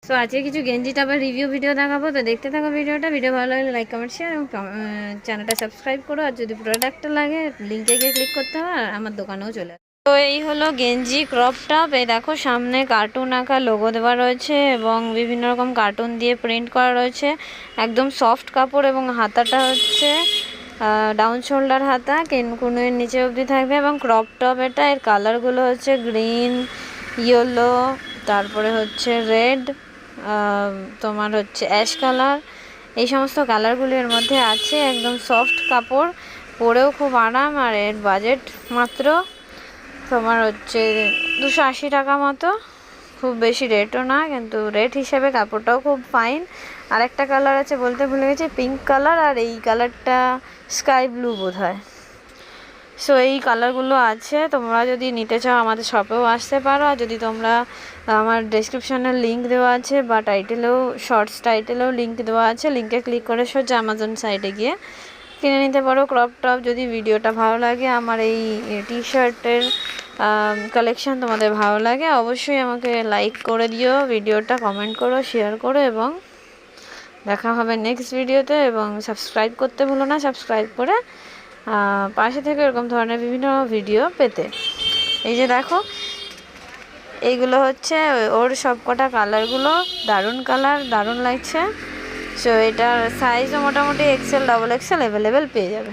So আজকে কিছু গেঞ্জি টপের রিভিউ ভিডিও দেখাবো, তো দেখতে থাকো ভিডিওটা। ভিডিও ভালো লাগলে লাইক কমেন্ট শেয়ার এবং চ্যানেলটা সাবস্ক্রাইব করো। আর যদি প্রোডাক্টটা লাগে লিঙ্কে গিয়ে ক্লিক করতে হবে, আর আমার দোকানেও চলে আসবে। তো এই হলো গেঞ্জি ক্রপ টপ। এই দেখো সামনে কার্টুন আঁকা লোগো দেওয়া রয়েছে এবং বিভিন্ন রকম কার্টুন দিয়ে প্রিন্ট করা রয়েছে। একদম সফট কাপড় এবং হাতাটা হচ্ছে ডাউন শোল্ডার হাতা, কেনকুনের নিচে অবধি থাকবে এবং ক্রপ টপ এটা। এর কালারগুলো হচ্ছে গ্রিন, ইয়েলো, তারপরে হচ্ছে রেড, তোমার হচ্ছে অ্যাশ কালার। এই সমস্ত কালারগুলি এর মধ্যে আছে। একদম সফট কাপড়, পরেও খুব আরাম। আর এর বাজেট মাত্র তোমার হচ্ছে 280 টাকা মতো। খুব বেশি রেটও না, কিন্তু রেট হিসেবে কাপড়টাও খুব ফাইন। আর একটা কালার আছে বলতে ভুলে গেছি, পিঙ্ক কালার, আর এই কালারটা স্কাই ব্লু বোধ হয়। সো এই কালারগুলো আছে। তোমরা যদি নিতে চাও আমাদের শপেও আসতে পারো। আর যদি তোমরা আমার ডেসক্রিপশানের লিঙ্ক দেওয়া আছে বা টাইটেলেও, শর্টস টাইটেলেও লিঙ্ক দেওয়া আছে, লিঙ্কে ক্লিক করে সোজা অ্যামাজন সাইটে গিয়ে কিনে নিতে পারো ক্রপ টপ। যদি ভিডিওটা ভালো লাগে, আমার এই টি শার্টের কালেকশান তোমাদের ভালো লাগে, অবশ্যই আমাকে লাইক করে দিও ভিডিওটা, কমেন্ট করো, শেয়ার করো এবং দেখা হবে নেক্সট ভিডিওতে। এবং সাবস্ক্রাইব করতে ভুলো না, সাবস্ক্রাইব করে পাশে থেকে এরকম ধরনের বিভিন্ন ভিডিও পেতে। এই যে দেখো, এইগুলো হচ্ছে ওর সব কটা কালারগুলো, দারুণ কালার, দারুণ লাগছে। সো এটার সাইজও মোটামুটি XL, XXL অ্যাভেলেবেল পেয়ে যাবে।